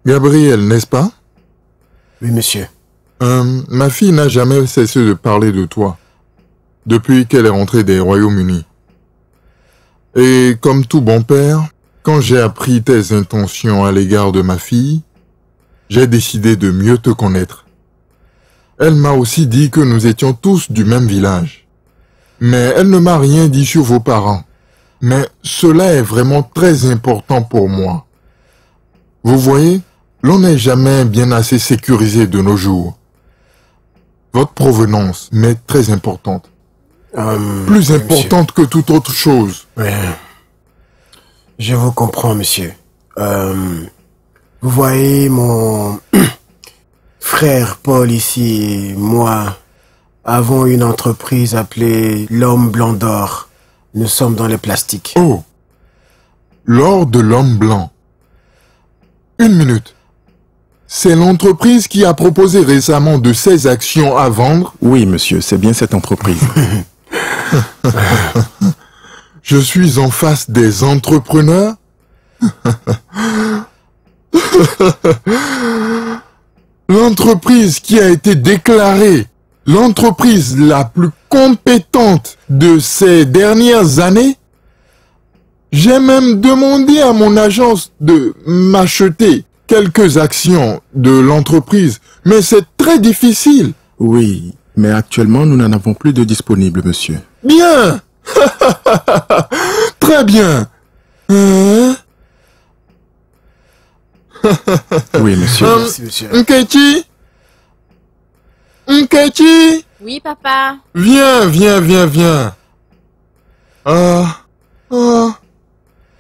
Gabriel, n'est-ce pas? Oui, monsieur. Ma fille n'a jamais cessé de parler de toi depuis qu'elle est rentrée des Royaumes-Unis. Et comme tout bon père, quand j'ai appris tes intentions à l'égard de ma fille, j'ai décidé de mieux te connaître. Elle m'a aussi dit que nous étions tous du même village. Mais elle ne m'a rien dit sur vos parents. Mais cela est vraiment très important pour moi. Vous voyez, l'on n'est jamais bien assez sécurisé de nos jours. Votre provenance m'est très importante. Plus importante que toute autre chose. Oui. Je vous comprends, monsieur. Vous voyez, mon frère Paul ici et moi avons une entreprise appelée l'Homme Blanc d'Or. Nous sommes dans les plastiques. Oh, l'or de l'homme blanc. Une minute. C'est l'entreprise qui a proposé récemment de ses actions à vendre? Oui, monsieur, c'est bien cette entreprise. Je suis en face des entrepreneurs? L'entreprise qui a été déclarée l'entreprise la plus compétente de ces dernières années? J'ai même demandé à mon agence de m'acheter quelques actions de l'entreprise, mais c'est très difficile. Oui, mais actuellement, nous n'en avons plus de disponibles, monsieur. Bien. Très bien. Hein? Oui, monsieur. Merci, monsieur. Nkechi? Nkechi? Oui, papa. Viens.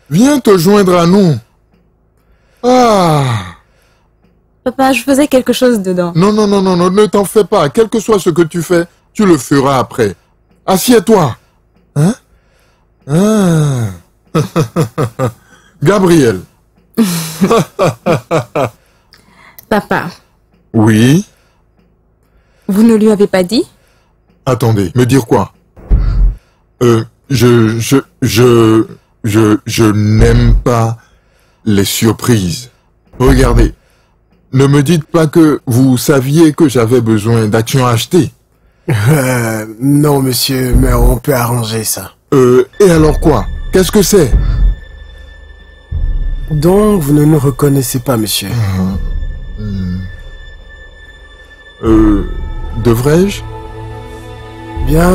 Viens te joindre à nous. Papa, je faisais quelque chose dedans. Non, ne t'en fais pas. Quel que soit ce que tu fais, tu le feras après. Assieds-toi. Hein? Gabriel. Papa, Oui? vous ne lui avez pas dit? Attendez, me dire quoi? Je n'aime pas les surprises. Regardez. Ne me dites pas que vous saviez que j'avais besoin d'actions achetées. Non, monsieur, mais on peut arranger ça. Et alors quoi? Qu'est-ce que c'est? Donc, vous ne nous reconnaissez pas, monsieur. Devrais-je? Bien,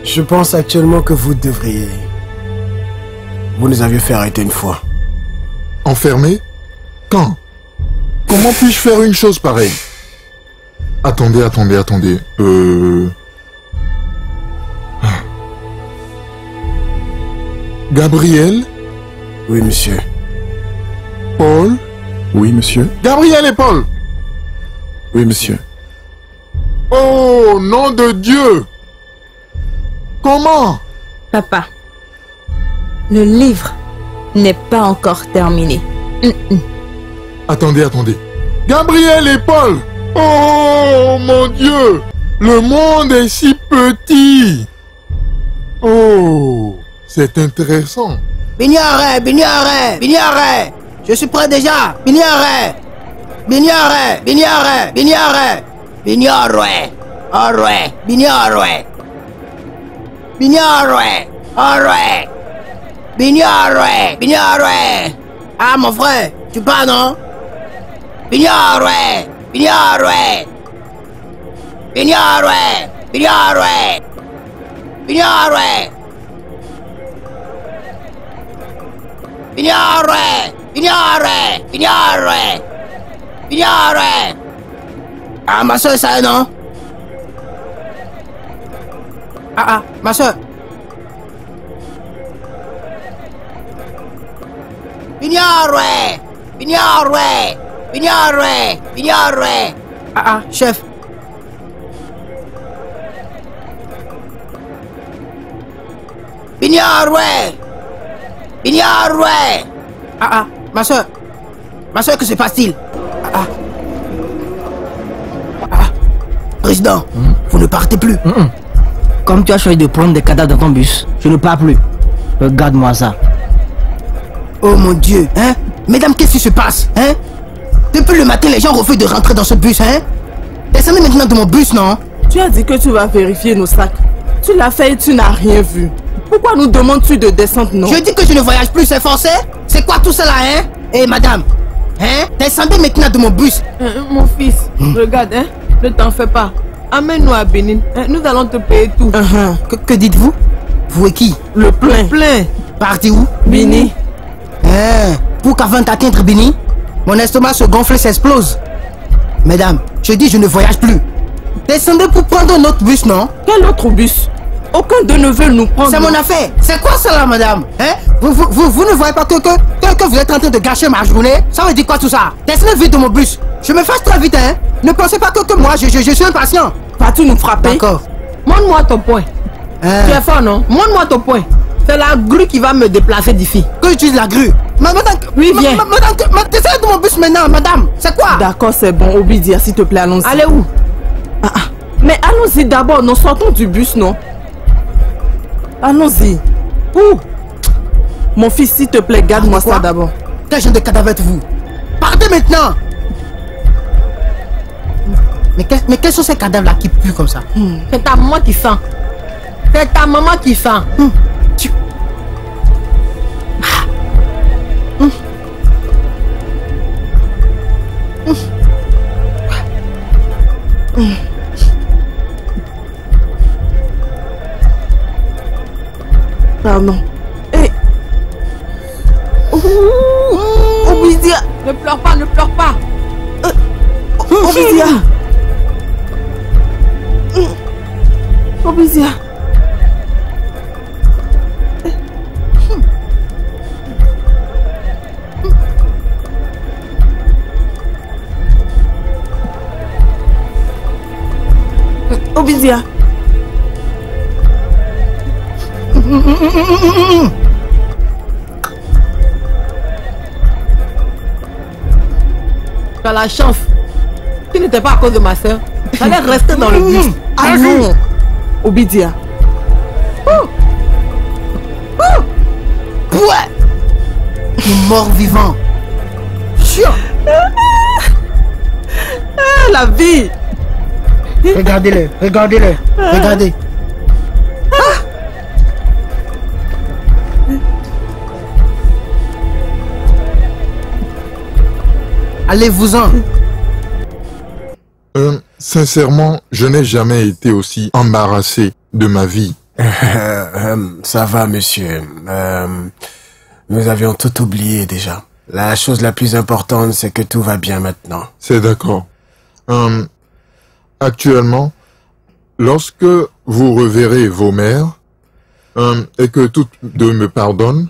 je pense actuellement que vous devriez. Vous nous aviez fait arrêter une fois. Enfermé? Quand? Comment puis-je faire une chose pareille? Attendez. Gabriel? Oui, monsieur. Paul? Oui, monsieur. Gabriel et Paul? Oui, monsieur. Oh, nom de Dieu! Comment? Papa, le livre n'est pas encore terminé. Attendez. Gabriel et Paul! Oh, mon Dieu! Le monde est si petit! Oh, c'est intéressant. Bignore! Je suis prêt déjà! Bignore! Ah, mon frère, tu pars, non? Bignore! Ah, ma soeur, ça, non? Ah, ma soeur. Ah, chef. Ah, ma soeur. Que se passe-t-il? Président, vous ne partez plus. Comme tu as choisi de prendre des cadavres dans ton bus, je ne pars plus. Regarde-moi ça. Oh mon Dieu, hein? Mesdames, qu'est-ce qui se passe, hein? Depuis le matin, les gens refusent de rentrer dans ce bus, hein? Descendez maintenant de mon bus, non? Tu as dit que tu vas vérifier nos sacs. Tu l'as fait et tu n'as rien vu. Pourquoi nous demandes-tu de descendre, non? Je dis que je ne voyage plus, c'est forcé? C'est quoi tout ça là, hein? Eh, madame, hein? Descendez maintenant de mon bus. Mon fils, regarde, hein? Ne t'en fais pas. Amène-nous à Bénin. Nous allons te payer tout. Que dites-vous? Vous et qui? Le plein. Parti où? Bénin. Pour qu'avant d'atteindre Bénin, mon estomac se gonfle et s'explose. Mesdames, je dis je ne voyage plus. Descendez pour prendre notre bus, non? Quel autre bus? Aucun de ne veut nous prendre. C'est mon affaire. C'est quoi ça là, madame? Hein? Vous ne voyez pas que vous êtes en train de gâcher ma journée? Ça veut dire quoi tout ça? Descendez vite de mon bus. Je me fâche très vite, hein? Ne pensez pas que moi, je suis impatient. Vas-tu nous frapper? D'accord. Montre-moi ton poing. Tu es fort, non? Montre-moi ton poing. C'est la grue qui va me déplacer d'ici. Que j'utilise la grue? Madame, oui, viens. Madame, descendez de mon bus maintenant, madame. C'est quoi? D'accord, c'est bon. Obidia, s'il te plaît, allons-y. Allez où? Mais allons-y d'abord. Nous sortons du bus, non? Allons-y. Où? Mon fils, s'il te plaît, garde-moi ça d'abord. Quel genre de cadavre êtes-vous? Partez maintenant! Mais quels sont ces cadavres-là qui puent comme ça? C'est ta maman qui faim. C'est ta maman qui faim. Pardon. Hey. Obidia. Ne pleure pas. Obidia. Obidia. Obidia. Tu as la chance. Tu n'étais pas à cause de ma soeur. J'allais rester dans le bus. Ah non. Obidia. Ouais. Mort vivant. Chiant. La vie. Regardez-le. Regardez. Allez-vous-en. Sincèrement, je n'ai jamais été aussi embarrassé de ma vie. Ça va, monsieur. Nous avions tout oublié déjà. La chose la plus importante, c'est que tout va bien maintenant. C'est d'accord. Actuellement, lorsque vous reverrez vos mères, et que toutes deux me pardonnent,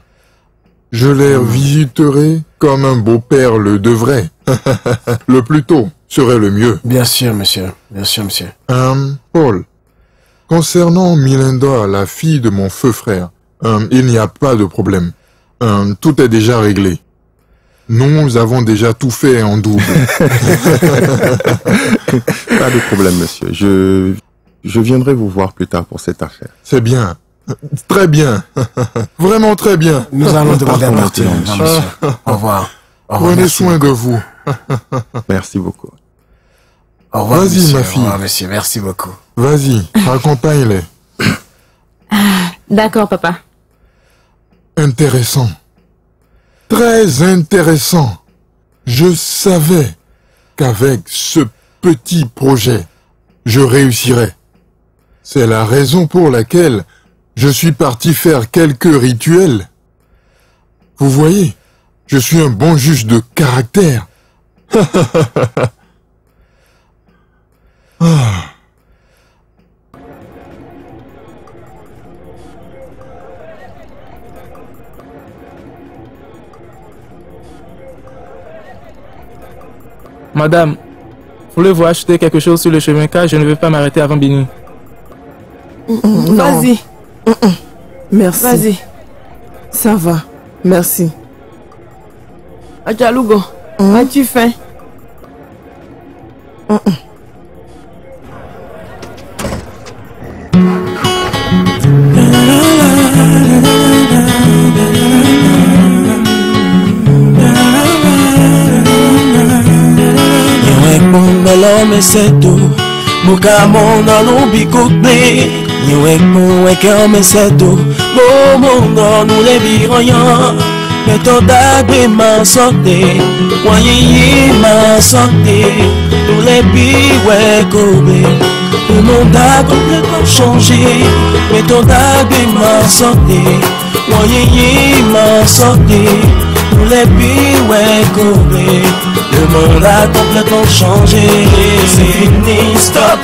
je les visiterai comme un beau-père le devrait. Le plus tôt serait le mieux. Bien sûr, monsieur. Bien sûr, monsieur. Paul, concernant Melinda, la fille de mon feu frère, il n'y a pas de problème. Tout est déjà réglé. Nous avons déjà tout fait en double. Pas de problème, monsieur. Je viendrai vous voir plus tard pour cette affaire. C'est bien. Très bien. Vraiment très bien. Nous allons demander à partir, monsieur. monsieur. Au revoir. Au revoir, Prenez merci. soin de vous. Merci beaucoup. Au revoir, Vas-y, monsieur. ma fille. Au revoir, monsieur. Merci beaucoup. Vas-y, accompagne-les. D'accord, papa. Intéressant. Très intéressant. Je savais qu'avec ce petit projet, je réussirais. C'est la raison pour laquelle je suis parti faire quelques rituels. Vous voyez, je suis un bon juge de caractère. Madame, voulez-vous acheter quelque chose sur le chemin car je ne veux pas m'arrêter avant Bini. Vas-y. Merci. Vas-y. Ça va. Merci. Adjalugo, as-tu faim? Melome seto Mukamo na lumbi kukne Niwek mo weke me seto Momo no nule biroyan Meto dagbe ma sote Wanyi ma sote Nule biwe kobe Le monde a complètement changé Meto dagbe ma sote Wanyi ma sote Nule biwe kobe Le monde a complètement changé. C'est fini, stop.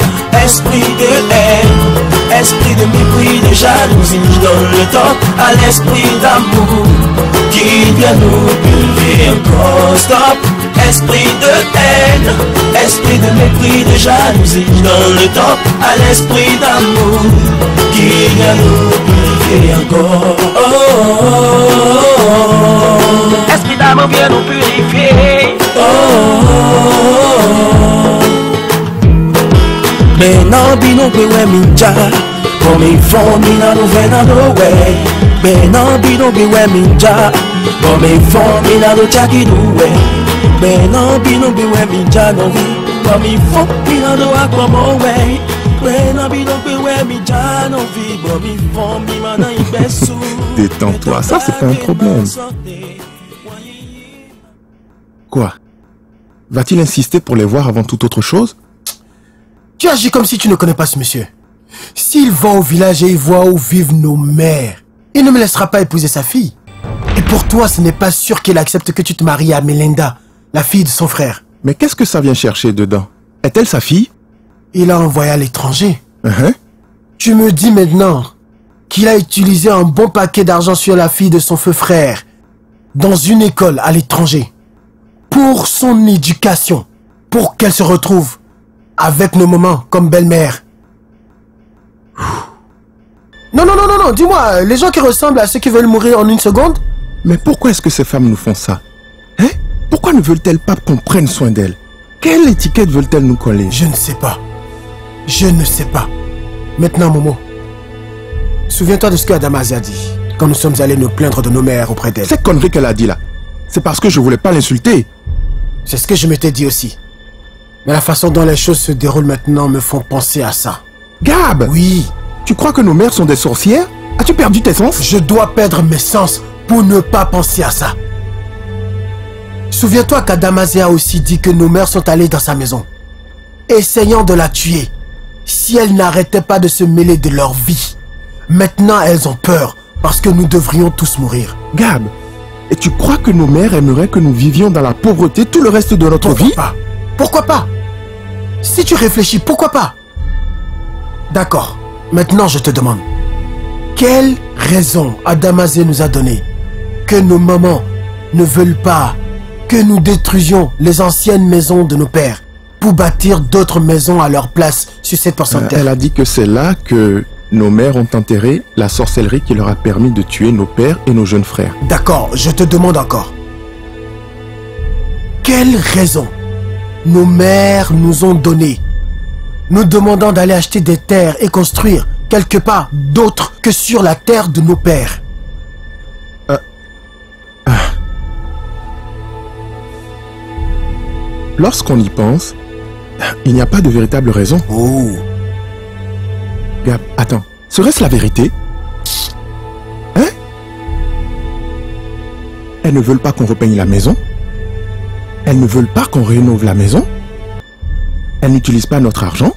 Esprit de haine, esprit de mépris, de jalousie. Je donne le temps à l'esprit d'amour qui vient nous purifier encore. Stop. Esprit de haine, esprit de mépris, de jalousie. Je donne le temps à l'esprit d'amour qui vient nous purifier encore. Oh, oh, oh, oh. Esprit d'amour vient nous purifier. Oh, oh, oh. Beno bino kwe minja Bomi fomi na no vena no way Beno bino kwe minja Bomi fomi na no chaki no way Beno bino kwe minja no vi Bomi fomi na no akwa mo way Beno bino kwe minja no vi Bomi fomi na no ibesu Détends-toi, ça c'est pas un problème. Quoi? Va-t-il insister pour les voir avant toute autre chose? Tu agis comme si tu ne connais pas ce monsieur. S'il va au village et il voit où vivent nos mères, il ne me laissera pas épouser sa fille. Et pour toi, ce n'est pas sûr qu'il accepte que tu te maries à Melinda, la fille de son frère. Mais qu'est-ce que ça vient chercher dedans? Est-elle sa fille? Il a envoyé à l'étranger. Uh-huh. Tu me dis maintenant qu'il a utilisé un bon paquet d'argent sur la fille de son feu frère dans une école à l'étranger pour son éducation, pour qu'elle se retrouve avec nos mamans comme belle-mère. Non, non, non, non, non, dis-moi, les gens qui ressemblent à ceux qui veulent mourir en une seconde? Mais pourquoi est-ce que ces femmes nous font ça? Hein? Pourquoi ne veulent-elles pas qu'on prenne soin d'elles? Quelle étiquette veulent-elles nous coller? Je ne sais pas. Je ne sais pas. Maintenant, Momo, souviens-toi de ce que Adamazi a dit quand nous sommes allés nous plaindre de nos mères auprès d'elle. Cette connerie qu'elle a dit là, c'est parce que je voulais pas l'insulter. C'est ce que je m'étais dit aussi. Mais la façon dont les choses se déroulent maintenant me font penser à ça. Gab! Oui. Tu crois que nos mères sont des sorcières? As-tu perdu tes sens? Je dois perdre mes sens pour ne pas penser à ça. Souviens-toi qu'Adamazi a aussi dit que nos mères sont allées dans sa maison, essayant de la tuer, si elles n'arrêtaient pas de se mêler de leur vie. Maintenant, elles ont peur, parce que nous devrions tous mourir. Gab, et tu crois que nos mères aimeraient que nous vivions dans la pauvreté tout le reste de notre vie? Pourquoi pas? Pourquoi pas? Si tu réfléchis, pourquoi pas? D'accord, maintenant je te demande. Quelle raison Adamazé nous a donné que nos mamans ne veulent pas que nous détruisions les anciennes maisons de nos pères pour bâtir d'autres maisons à leur place sur cette portion de terre? Elle a dit que c'est là que nos mères ont enterré la sorcellerie qui leur a permis de tuer nos pères et nos jeunes frères. D'accord, je te demande encore. Quelle raison nos mères nous ont donné, nous demandant d'aller acheter des terres et construire quelque part d'autre que sur la terre de nos pères? Lorsqu'on y pense, il n'y a pas de véritable raison. Oh. Gab, attends, serait-ce la vérité? Hein? Elles ne veulent pas qu'on repeigne la maison? Elles ne veulent pas qu'on rénove la maison? Elles n'utilisent pas notre argent?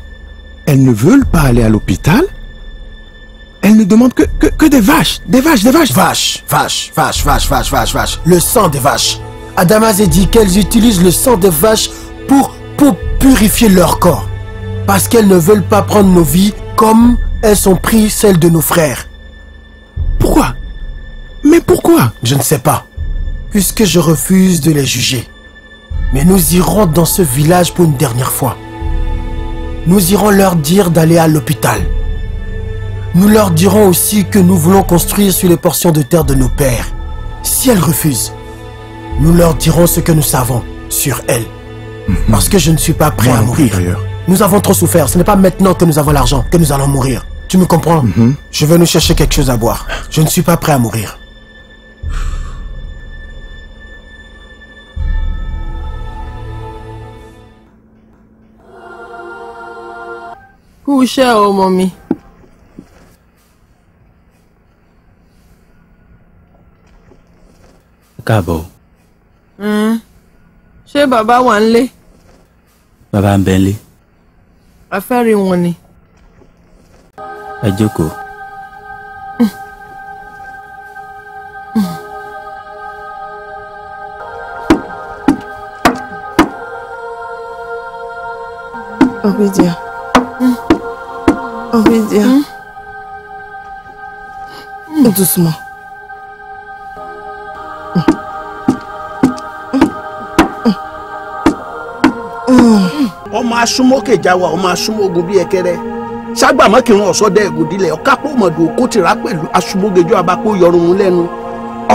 Elles ne veulent pas aller à l'hôpital? Elles ne demandent que des vaches, des vaches, des vaches. Vaches. Le sang des vaches. Adamazé dit qu'elles utilisent le sang des vaches pour purifier leur corps. Parce qu'elles ne veulent pas prendre nos vies comme elles ont pris celles de nos frères. Pourquoi? Mais pourquoi? Je ne sais pas, puisque je refuse de les juger. Mais nous irons dans ce village pour une dernière fois. Nous irons leur dire d'aller à l'hôpital. Nous leur dirons aussi que nous voulons construire sur les portions de terre de nos pères. Si elles refusent, nous leur dirons ce que nous savons sur elles. Parce que je ne suis pas prêt à mourir. Nous avons trop souffert. Ce n'est pas maintenant que nous avons l'argent que nous allons mourir. Tu me comprends? Je vais nous chercher quelque chose à boire. Je ne suis pas prêt à mourir. Couché, oh mamie. Kabo. Chez Baba Wanle. Baba Mbenle. Affaire Wani. Adjoko. Obidia. Obidia. Doucement. Ọmọ asúnmọ́kè jáwa ọmọ asúnmọ́gun bí ẹkẹrẹ ságbàmọ́ kí wọ́n ọ̀sọ́dẹ̀ ẹ̀gòdìlẹ̀ ọ̀kápọ̀ mọ̀dù òkútìrá pẹ̀lú asúnmọ́gẹjọ́ abápò yọrùn lẹ́nu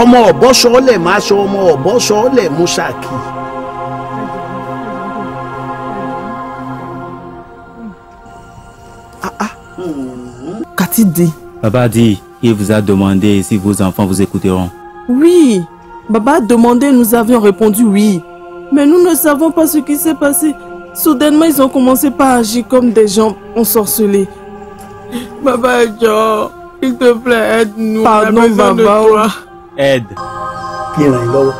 ọmọ ọ̀bọ sọ́ọ́lẹ̀ máa sọ ọmọ ọ̀bọ sọ́ọ́lẹ̀ musaki. Qu'a-t-il dit? Baba dit qu'il vous a demandé si vos enfants vous écouteront. Oui, Baba a demandé, nous avions répondu oui. Mais nous ne savons pas ce qui s'est passé. Soudainement, ils ont commencé par agir comme des gens ensorcelés. Baba Joe, s'il te plaît, aide-nous. Pardon, Baba. Aide. Kí ràn yín lọ́wọ́.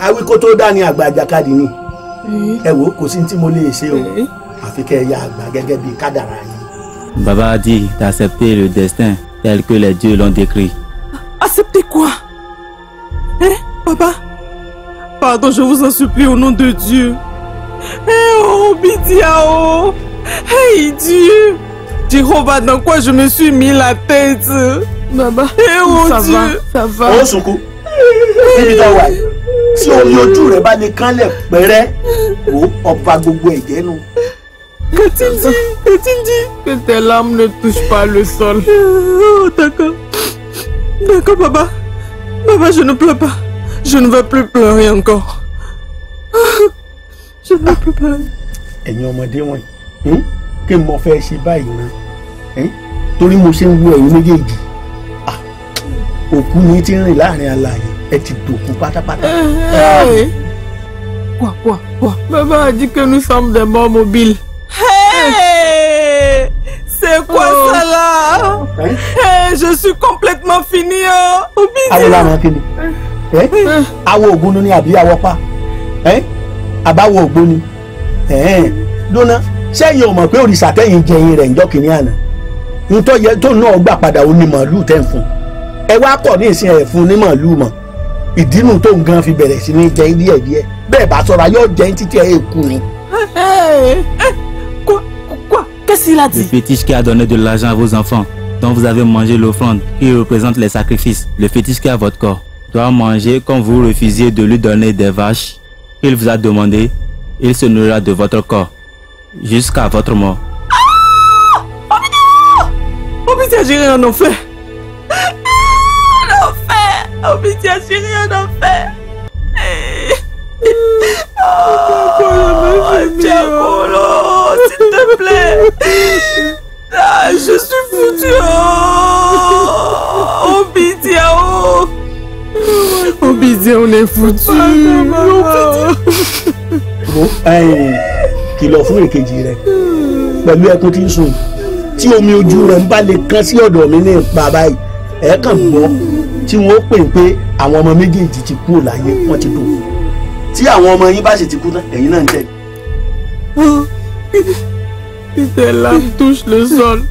Awíkó tó dá ní àgbà àjàkadì ni. Ẹ wò kò sí tí mo lè ṣe o. Àfi kẹ́ ẹ ya àgbà gẹ́gẹ́ bí kádàrá yín. Baba a dit d'accepter le destin tel que les dieux l'ont décrit. Accepter quoi? Hein, Papa? Pardon, je vous en supplie au nom de Dieu. Oh, Bidiao. Hey, Dieu. Jéhovah, dans quoi je me suis mis la tête? Baba, oh ça Dieu. va, ça va. Oh, Sonko. Si omi ojú rẹ̀ bá lè kánlẹ̀ pẹ̀rẹ́, ọba gbogbo ẹ̀jẹ̀ nù. Qu'a-t-il dit? Qu'a-t-il dit? Que tes larmes ne touchent pas le sol. Oh, d'accord. D'accord, Baba. Baba, je ne pleure pas. Je ne veux plus pleurer encore. Je ne veux plus pleurer. Ẹ̀yin ọmọdé wọn, kí n mọ fẹ́ ṣe báyìí náà. Torí mo ṣe ń wo ẹ̀yin méjèèjì. Òkú ni ti ń rìn láàrin alààyè, ẹ ti dòkú pátápátá. Quoi? Baba a dit que nous sommes des morts mobiles. Hey! C'est quoi ça là? Hey, je suis complètement fini. Awo lára kí ni? Awo ògún ni àbí awọ pa? Àbáwọ̀ ògbóni? Dóná, sẹ́yìn ò mọ̀ pé òrìṣà tẹ́yìn jẹyìn rẹ̀ ńjọ́ kìíní àná. Nítorí yẹ tó náà gbà padà ó ní màálù tẹ́ ń fún. Ẹ wá pọ̀ ní ìsìn ẹ̀ fún ní màálù mọ̀. Ìdínú tó ń gan fi bẹ̀rẹ̀ sí ní jẹ díẹ̀díẹ̀. Bẹ́ẹ̀ bá sọ̀rọ̀ yóò jẹ́ títí ẹ̀ kú ni. Quoi? Qu'est-ce qu'il a dit? Le fétiche qui a donné de l'argent à vos enfants, dont vous avez mangé l'offrande qui représente les sacrifices, le fétiche qui est à votre corps, doit manger quand vous refusiez de lui donner des vaches qu'il vous a demandé, il se nourrira de votre corps jusqu'à votre mort. Obidia, j'ai rien en fait. Obidia, j'ai rien en fait. Diabolo, s'il te plaît. Ah, je suis foutu. Obidia, Obidia, on est foutu. Kìlọ̀ fún èkejì rẹ̀ pẹ̀lú ẹkún tí ń sùn tí omi ojú rẹ̀ ń bá lè kán sí ọ̀dọ̀ mi ní ipa báyìí ẹ̀ kàn gbọ́ tí wọ́n pè pé àwọn ọmọ méjèèjì ti kú láyé wọ́n ti dùn tí àwọn ọmọ yín bá sì ti kú tán ẹ̀yin náà ń tẹ̀. Si ces lames touchent le sol,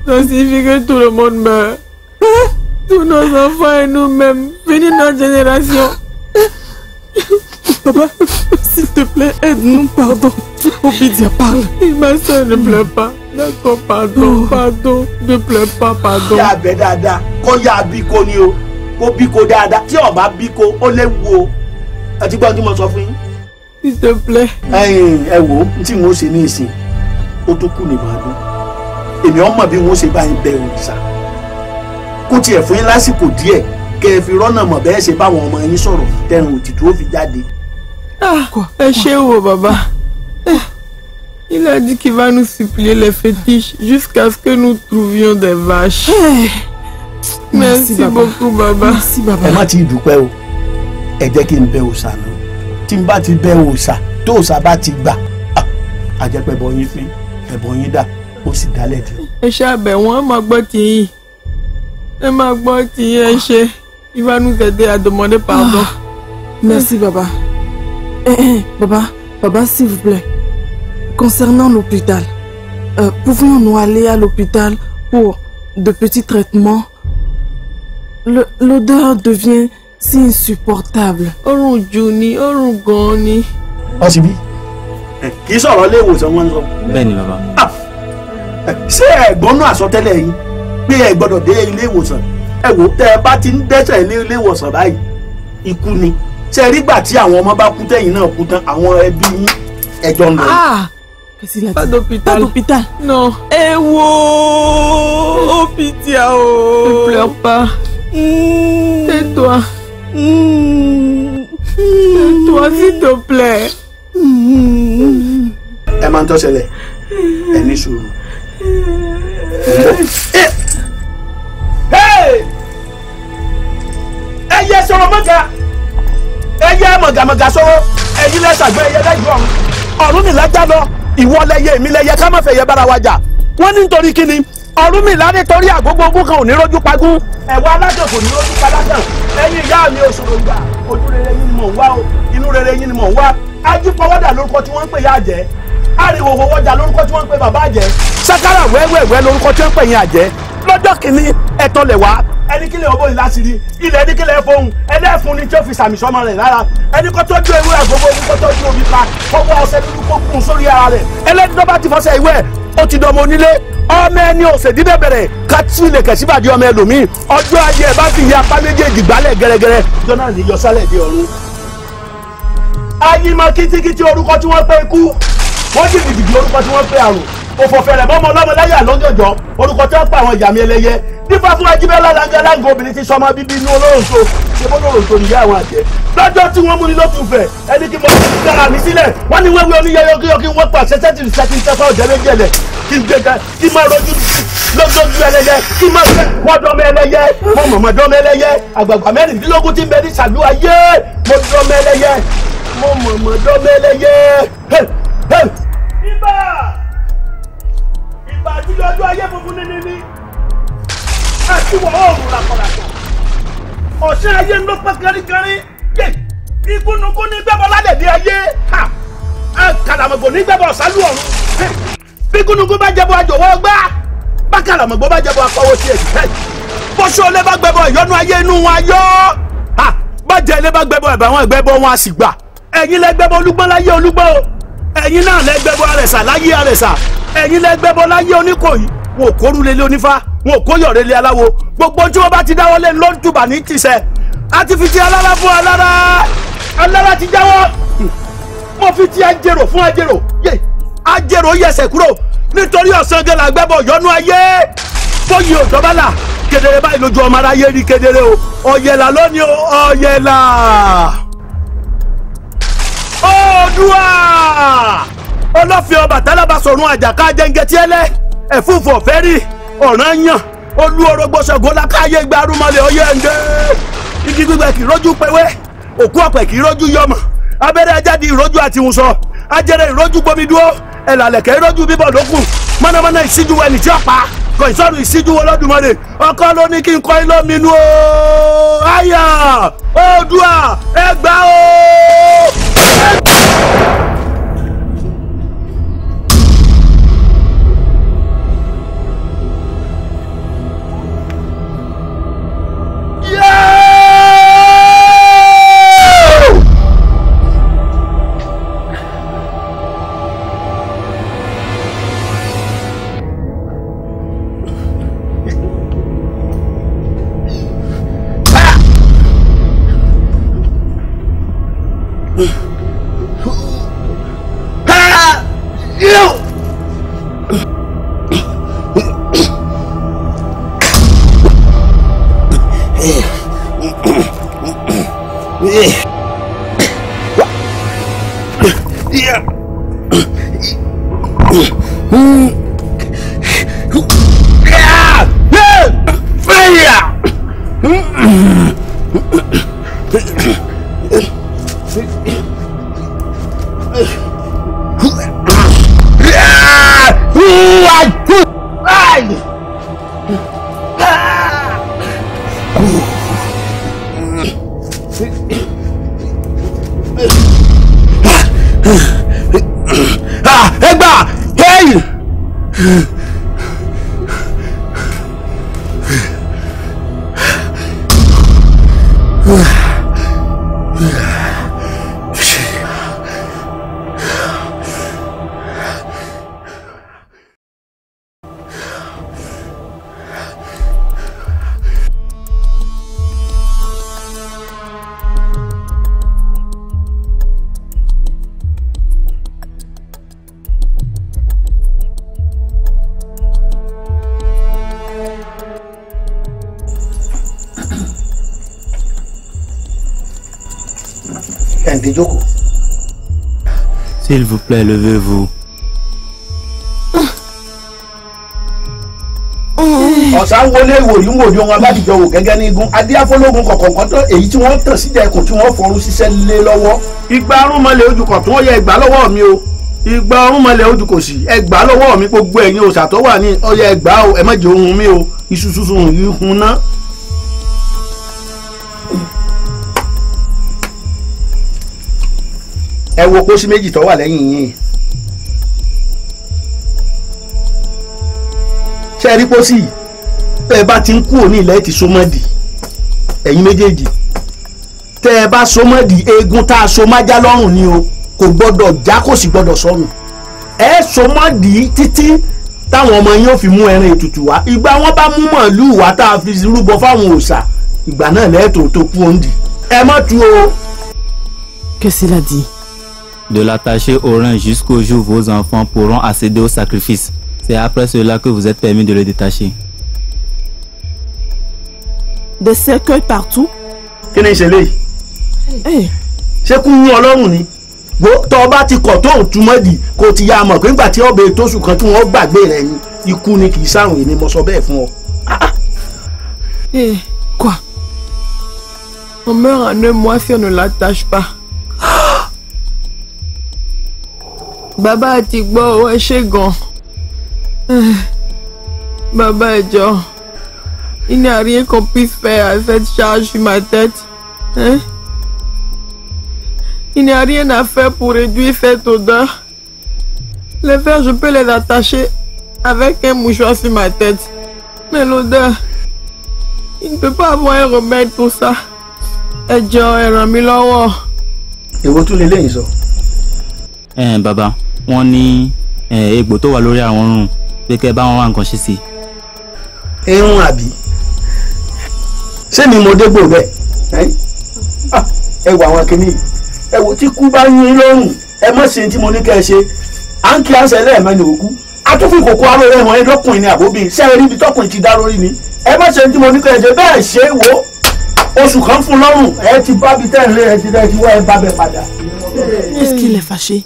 ça signifie que tout le monde meurt. Tous nos enfants et nous-mêmes, finis notre génération. Papa, s'il te plaît, aide-nous, pardon. Obidia, parle. Ma soeur ne pleure pas. D'accord, pardon, pardon. Ne pleure pas, pardon. Yà bẹ́ dáadáa, kó yà bíko ni o, kó bíko dáadáa, tí ó bá bíko, ó léwu o. Ẹ ti gbọ́ tí mo sọ fún yín. S'il te plaît. Ẹ wò ó, tí mo ṣe ní ìsìn, ó tó kù ní màdún. Èmi ọmọ bí wọ́n ṣe bá yín bẹ òrìṣà. Kó tiẹ̀ fún yín lásìkò díẹ̀, kẹ́ ẹ fi rọ́nà mọ̀ bẹ́ẹ̀ ṣe báwọn ọmọ yín sọ̀rọ̀, tẹ̀rùn òtítù ó fi jáde. Ẹ ṣé o, baba. Il a dit qu'il va nous supplier les fétiches jusqu'à ce que nous trouvions des vaches. Merci beaucoup, baba. Merci, baba. Ẹ má ti dúpẹ́ o. Ẹ jẹ́ kí n bẹ òòṣà náà. Tí n bá ti bẹ òòṣà, tó òòṣà bá ti gbà, a jẹ́ pé ẹbọ yín fín, ẹbọ yín dà, ó sì dálẹ̀ dé. Ẹ ṣàbẹ̀ wọ́n máa gbọ́ tiyín. Ẹ máa gbọ́ tiyín, ẹ ṣé. Il va nous aider à demander pardon. Merci, baba. Baba, s'il vous plaît. Concernant l'hôpital, pouvons-nous aller à l'hôpital pour de petits traitements? L'odeur devient si insupportable. Orun Juni, orun Goni. Ọsibí, kì í sọ̀rọ̀ ilé ìwòsàn wọn sọ. Bẹ́ẹ̀ni bàbá. Ṣé ẹ̀gbọ́n náà àsọtẹ́lẹ̀ yín pé ẹ gbọ́dọ̀ dé ilé ìwòsàn? Ẹ wò tẹ́ ẹ bá ti ń dẹ́sẹ̀ ilé ìwòsàn báyìí, ikú ni. Ṣé rí gbà tí àwọn ọmọ bá kú tẹ́yìn náà kú tán, àwọn ẹbí yín ẹjọ́ ń lọ. Qu'est-ce qu'il a dit? Pas d'hôpital. Pas d'hôpital. Non. Eh oh, Obidia, oh. Ne pleure pas. Tais-toi. Tais-toi, s'il te plaît. Ẹ máa ń tọ́sẹ̀lẹ̀. Ẹ ní sùúrù. Ẹ yẹ sọ̀rọ̀ mọ́gà. Ẹ yẹ mọ̀gàmọ̀gà sọ̀rọ̀. Ẹ̀yin lẹ́sàgbẹ́ ẹyẹ lẹ́yìn ọ̀run. Ọ̀rúnmìlà já lọ. Ìwọ lẹyẹ èmi lẹyẹ ká má fẹ̀yẹ bára wa jà. Wọ́n ní nítorí kíni Ọ̀rúnmìlà nítorí àgbógbó ogún kan ò ní rójú pagún. Ẹ̀wọ̀ aládùn kò ní rójú padàdàn. Ẹ̀yin ìyá mi òṣòro gbà. Ojú rere yín ni mò ń wá o. Inú rere yín ni mò ń wá. Ajípọ̀wọ́dà lórúkọ tí wọ́n ń pè yá àjẹ́. Àríwòwò wọ́jà lórúkọ tí wọ́n ń pè bàbá àjẹ́. Sákárà wẹ́wẹ́wẹ́ lórúkọ tí wọ́n ń pè yín àjẹ́. Lọ́jọ́ kìíní ẹ̀tọ́ lẹ̀ wá. Ẹni kílẹ̀ ọbọ̀ yìí láṣìírí. Ilẹ̀ ẹni kílẹ̀ fóun. Ẹni ẹ̀fun ni tí ó fi sàmì sọ́mọ rẹ̀ lára. Ẹni kó tọ́jú ewé àgbogbo ogun kó tọ́jú omi pa. Fọwọ́ ọṣẹ dúdú kó kún sórí ara rẹ̀. Ẹlẹ́ni tó bá ti fọṣẹ ìwẹ̀ ó ti dọmọ onílé. Ọmọ ẹni òsè dídẹ̀ bẹ̀rẹ̀ ká tí ilẹ̀ kẹ̀síbàdí ọmọ ẹlòmíì. Ọjọ́ ayé ẹ̀ bá fi yẹ apá méjèèjì gbálẹ̀ gẹ́rẹ́gẹ́rẹ́. Ọjọ́ náà ní yọ sálẹ̀ dé ọ̀run. Ayímọ kítíkítí orúkọ tí wọ́n pè ikú. Wọ́n jìbìjìbì orúkọ tí wọ́n pè àrùn. Òfòfẹ̀rẹ̀ mọ́mọ ọlọ́mọ láyà lọ́gànjọ́ orúkọ tí wọ́n pè àwọn ìyá mi ẹlẹ́yẹ. Nípa fún Ajíbẹ́lá láńgá obìnrin tí sọmọ bíbí inú olóòótọ́ ṣe bó lóòótọ́ nìyá àwọn àjẹ́. Lọ́jọ́ tí wọ́n mú ní lótú fẹ̀ ẹni kí mo gbára mi sílẹ̀ wọ́n ní wẹ́wẹ́ oníyẹ́yọ́kíyọ́ kí wọ́n pa ṣẹ́ṣẹ́ tì sẹ́kì ń tẹ́fà ọ̀jẹ́ méjèèlè kí n gbẹ̀gà kí n máa rojú lójú ẹlẹ́yẹ kí n máa fẹ́ wọ́n dọ́mọ ẹlẹ́yẹ mo mọ̀mọ́ dọ́mọ ẹlẹ́yẹ àgbàgbà mẹ́rìndínlógún tí ń bẹ ní sàlú ayé mo dọ́mọ ẹlẹ́yẹ mo mọ̀mọ́ dọ́mọ ẹlẹ́yẹ. Ibà àtijọ́ ọjọ́ ayé funfun ní àti wọ̀ oòrùn làkọ̀làkọ̀ ọ̀sẹ̀ ayé ń lọ pẹ́ káríkárí yé igúnnugún ní gbẹ́bọ̀ lálẹ́dí ayé kàlàmọ̀gbò ní gbẹ́bọ̀ sálú ọ̀run bí igúnnugún bá jẹ́bọ̀ àjòwọ́ gbá bá kàlàmọ̀gbò bá jẹ́bọ̀ àpọ̀wọ́ tiẹ̀ jẹ́ bọ́sọ̀ olé bá gbẹ́bọ̀ ìyọnu ayé inú wọn ayọ́ bàjẹ́ ilé bá gbẹ́bọ̀ ẹ̀bà wọn ìgbẹ́bọ̀ wọn a sì gbà ẹ̀yin lẹ gbẹ́bọ̀ olúgbọ́n láyé olúgbọ́n ẹ̀yin náà lẹ gbẹ́bọ̀ àrẹ̀sà láyé àrẹ̀sà ẹ̀yin lẹ gbẹ́bọ̀ láyé oníkòyí wò kórú lélẹ́ onífá wọn ò kó yọ̀rẹ́ lé aláwo gbogbo tí wọ́n bá ti dáwọ́ lé ló ń tùbà ní tìṣẹ́ a ti fi ti alára fún alára ti jáwọ́ mo fi ti ajérò fún ajérò yé ajérò yẹsẹ̀ kúrò nítorí ọ̀sán gẹ́lá gbẹ́bọ̀ yọnú ayé fóyì òjọ́bálà kedere báyìí lójú ọmọ aráyé rí kedere o ọ̀yẹ̀là lónìí o ọ̀yẹ̀là Oòduà ọlọ́fin Ọbàtálá bá sọ̀rùn àjàká jẹ́ngẹ́ tí ẹlẹ́ ẹ̀fúùfù ọ̀fẹ́ rí ọ̀ràn yàn olú orogbo ṣògo lákàyè gba arúmọlẹ̀ ọyẹ́ ǹdẹ́ igi gbígbẹ kì í rójú pẹ́wẹ́ òkú ọ̀pẹ kì í rójú yọmọ abẹ́rẹ́ ajáde ìrójú àti ìwùsọ ajẹ́rẹ́ ìrójú gbomi dúró ẹ̀làlẹ̀kẹ́ ìrójú bíbọ̀ lókun mọ́nàmọ́ná ìṣíjú ẹni tí ó pa kọ ìsọ̀rù ìṣíjú Olódùmarè ọkọ ló ní kí n kọ́ ilé omi inú o àyà Oòduà ẹgbà o. S'il vous plaît, levez-vous. Ọ̀sán wọlé ìwòrí ń wòrí ohun abádìjọ wò gẹ́gẹ́ ní igun adíáfólógún kọ̀ọ̀kan tó èyí tí wọ́n tàn sí ẹkùn tí wọ́n fọrún ṣiṣẹ́ lé lọ́wọ́. Igba arúnmọlẹ̀ ojú kan tí wọ́n yẹ ẹgbàá lọ́wọ́ mi o. Igba arúnmọlẹ̀ ojú kò sí ẹgbàá lọ́wọ́ mi gbogbo ẹ̀yin òòṣà tó wà ní ọyẹ ẹgbàá o ẹ má jẹ ohun mi o iṣu sunsun yìí hun ná. Ẹ wo pósí méjì tó wà lẹ́yìn yín. Ṣé ẹ rí pósí tẹ́ ẹ bá ti ń kúrò ní ilẹ̀ ti sọmọ́dì ẹ̀yin méjèèjì tẹ́ ẹ bá sọmọ́dì eegun tá a so májá lọ́rùn ni o kò gbọ́dọ̀ já kò sì gbọ́dọ̀ sọnù ẹ sọmọ́dì títí táwọn ọmọ yín ò fi mú ẹran ètùtù wá ìgbà wọn bá mú màálùú wá tá a fi rúbọ fáwọn òòṣà ìgbà náà lẹ́ẹ̀tọ́ tó kú òǹdì ẹ má tu o. Qu'est-ce qu'il a dit? De l'attacher au rein jusqu'au jour où vos enfants pourront accéder au sacrifice. C'est après cela que vous êtes permis de le détacher. Des cercueils partout? Kí ni ìṣẹ̀lẹ̀ yìí? Ṣé kú yín Ọlọ́run ni? Tọ́ ọba ti kọ̀ tó òtúmọ̀dì kò ti ya mọ̀ pé nígbà tí ọbẹ̀ tóṣù kan tí wọ́n gbàgbé rẹ̀ ni ikú ni kì í sáwọn èmi mo sọ bẹ́ẹ̀ fún ọ. Quoi? On meurt en un mois si on ne l'attache pas. Baba ti gbọ́ ẹ ṣé gan. Baba ẹjọ́, il n'y a rien qu'on puisse faire à cette charge sur ma tête. Hein? Il n'y a rien à faire pour réduire cette odeur. Les vers, je peux les attacher avec un mouchoir sur ma tête. Mais l'odeur, il ne peut pas avoir un remède pour ça. Ẹjọ́, ẹ ràn mí lọ́wọ́. Èwo tún lélẹ́yìn sọ? Bàbá, wọ́n ní egbò tó wà lórí àwọn ọrùn pé kẹ́ bá wọn wá nǹkan ṣe sí. Ehun àbí. Ṣé mi mo dégbò bẹ́ẹ̀? Ẹ wo àwọn kìíní. Ẹ wo tí kú bá yín lọ́rùn. Ẹ má ṣe tí mo ní kẹ́ ẹ ṣe. À ń kí à ń ṣe lẹ́ẹ̀mẹ́ni òkú. A tún fi kòkó aró rẹ̀ hàn ẹ́ lọ́kùnrin ní àbóbí. Ṣé ẹ rí ibi tọkùnrin ti dá lórí ni? Ẹ má ṣe tí mo ní kẹ́ ẹ ṣe bẹ́ẹ̀ ṣe é wò. Oṣù kan fún lọ́rùn. Ẹ ti bá bi tẹ́lẹ̀ ẹ ti wá ẹ bá bẹ padà. Est-ce qu'il est fâché?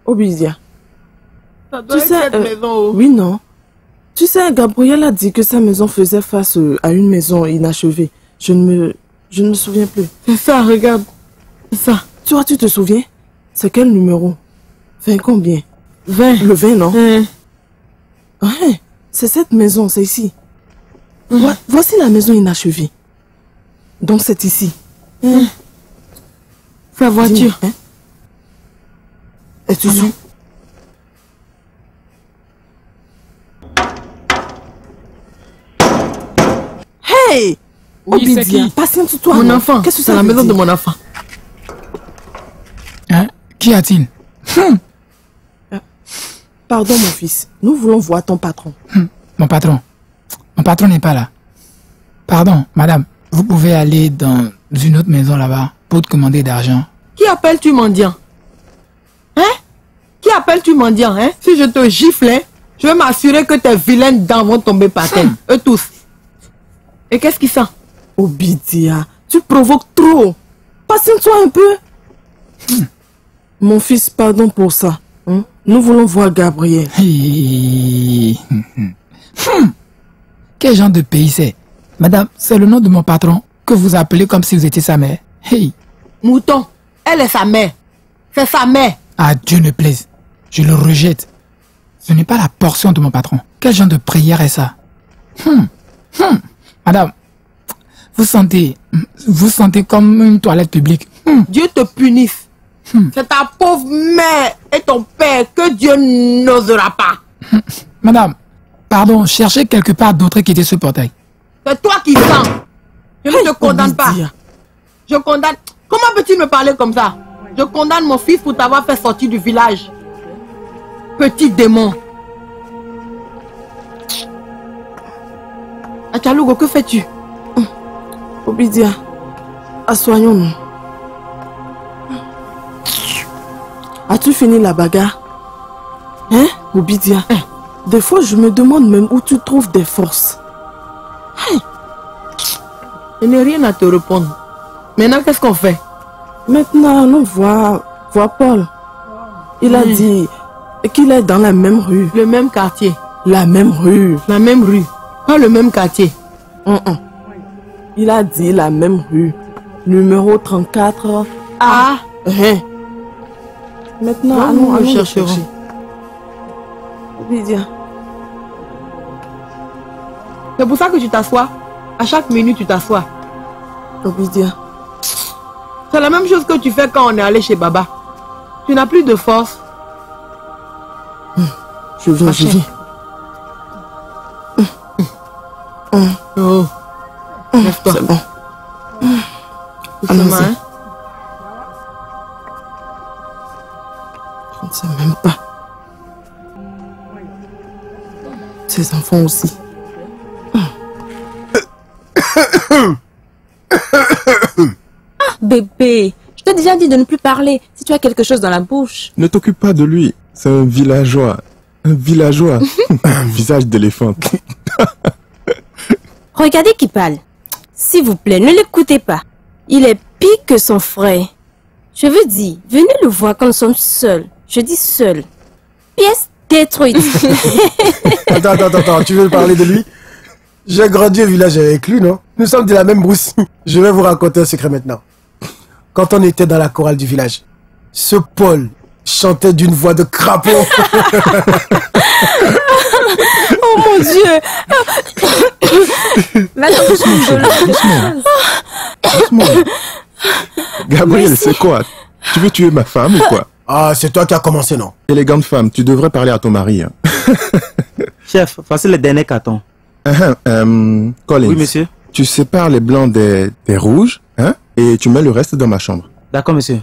Obidia. Tu sais, oui, non. Tu sais, Gabriel a dit que sa maison faisait face à une maison inachevée. Je ne me souviens plus. C'est ça, regarde. C'est ça. Toi, tu te souviens? C'est quel numéro? 20 combien? 20. Le 20, non? Ouais, c'est cette maison, c'est ici. Voici la maison inachevée. Donc c'est ici. Sa voiture. Hein? Es-tu sûr? Hey! Oui, c'est qui? Patiente-toi. Mon enfant. Qu'est-ce que c'est la maison de mon enfant. Hein? Qu'y a-t-il? Pardon, mon fils. Nous voulons voir ton patron. Mon patron? Mon patron n'est pas là. Pardon, madame. Vous pouvez aller dans une autre maison là-bas pour te commander d'argent. Qui appelles-tu mendiant? Hein? Qui appelles-tu mendiant, hein? Si je te gifle, hein, je vais m'assurer que tes vilaines dents vont tomber par terre. Eux tous. Et qu'est-ce qui sent? Obidia, tu provoques trop. Patiente-toi un peu. Mon fils, pardon pour ça. Nous voulons voir Gabriel. Quel genre de pays c'est? Madame, c'est le nom de mon patron que vous appelez comme si vous étiez sa mère. Hey. Mouton, elle est sa mère. C'est sa mère. Ah, Dieu ne plaise. Je le rejette. Ce n'est pas la portion de mon patron. Quel genre de prière est ça? Madame, vous sentez comme une toilette publique. Dieu te punisse. C'est ta pauvre mère et ton père que Dieu n'osera pas. Madame, pardon, cherchez quelque part d'autre quitter ce portail. C'est toi qui sens. Je ne te condamne pas. Je condamne. Comment peux-tu me parler comme ça? Je condamne mon fils pour t'avoir fait sortir du village. Petit démon. Achalugo, que fais-tu? Obidia, assoignons-nous. As-tu fini la bagarre? Hein, Obidia? Des fois, je me demande même où tu trouves des forces. Je n'ai rien à te répondre. Maintenant, qu'est-ce qu'on fait? Maintenant, nous voir Paul. Il a dit qu'il est dans la même rue. Le même quartier. La même rue. La même rue. Pas le même quartier. Il a dit la même rue. Numéro 34. Ah. Maintenant, nous le chercherons. Obidia. C'est pour ça que tu t'assois. À chaque minute, tu t'assois. Obidia. C'est la même chose que tu fais quand on est allé chez Baba. Tu n'as plus de force. Je viens. Oh. Lève-toi. C'est bon. Allons-y. Je ne sais même pas. Ces enfants aussi. Bébé, je t'ai déjà dit de ne plus parler si tu as quelque chose dans la bouche. Ne t'occupe pas de lui, c'est un villageois. Un villageois. Visage d'éléphant. Regardez qui parle. S'il vous plaît, ne l'écoutez pas. Il est pire que son frère. Je veux dire, venez le voir quand nous sommes seuls. Je dis seuls. Pièce détruite. Attends, tu veux parler de lui? J'ai grandi au village avec lui, non? Nous sommes de la même brousse. Je vais vous raconter un secret maintenant. Quand on était dans la chorale du village, ce Paul chantait d'une voix de crapaud. Oh mon Dieu. Doucement. Gabriel, c'est quoi? Tu veux tuer ma femme ou quoi? Ah, c'est toi qui as commencé, non? Élégante femme, tu devrais parler à ton mari. Hein. Chef, voici le dernier carton. Collins. Oui, monsieur. Tu sépares les blancs des rouges, hein? Et tu mets le reste dans ma chambre. D'accord, monsieur.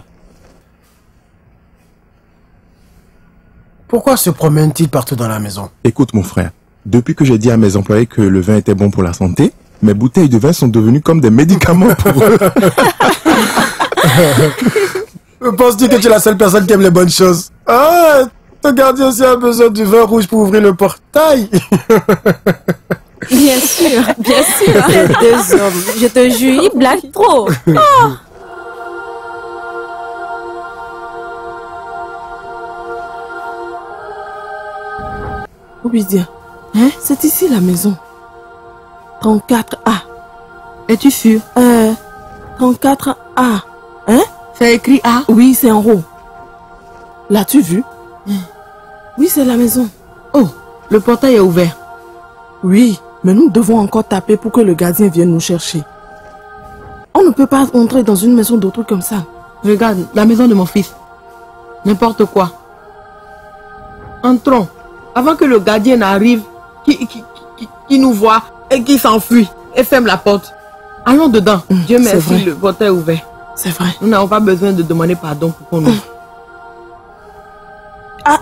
Pourquoi se promène-t-il partout dans la maison? Écoute, mon frère. Depuis que j'ai dit à mes employés que le vin était bon pour la santé, mes bouteilles de vin sont devenues comme des médicaments pour eux. Penses-tu que tu es la seule personne qui aime les bonnes choses? Ah, ton gardien aussi a besoin du vin rouge pour ouvrir le portail. Bien sûr. Ces deux hommes, je te jure, ils blaguent trop. Oh. Obidia, hein? C'est ici la maison. 34A. Es-tu sûr? 34A. Hein? C'est écrit A? Oui, c'est en haut. L'as-tu vu? Oui, c'est la maison. Oh, le portail est ouvert. Oui, mais nous devons encore taper pour que le gardien vienne nous chercher. On ne peut pas entrer dans une maison d'autrui comme ça. Regarde, la maison de mon fils. N'importe quoi. Entrons. Avant que le gardien n'arrive, qui nous voit et qui s'enfuit et ferme la porte. Allons dedans. Dieu merci, le portail est ouvert. C'est vrai. Nous n'avons pas besoin de demander pardon pour qu'on nous. Ah!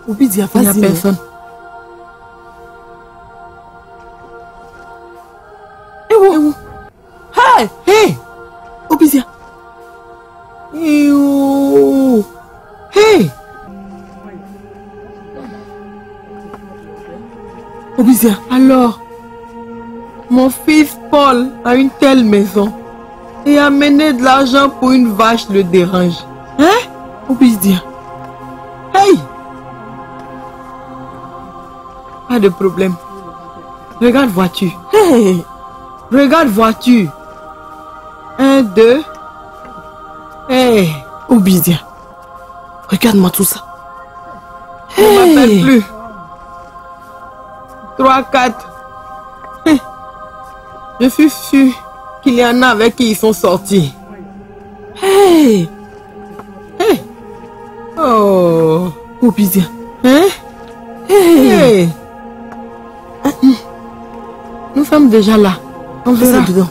Obidia, il n'y a personne. Hey! Hey! Obidia! Hey! Obidia, alors, mon fils Paul a une telle maison et amener de l'argent pour une vache le dérange. Hein? Obidia. Hey! Pas de problème. Regarde, vois-tu. Hey! Regarde, vois-tu. 1, 2. Hey! Obidia. Regarde-moi tout ça. Hey! Ne m'appelle plus. 3, 4. Hey. Je suis sûr qu'il y en a avec qui ils sont sortis. Hey! Hey! Oh! Obidia. Hein? Hey! Nous sommes déjà là. On verra dedans.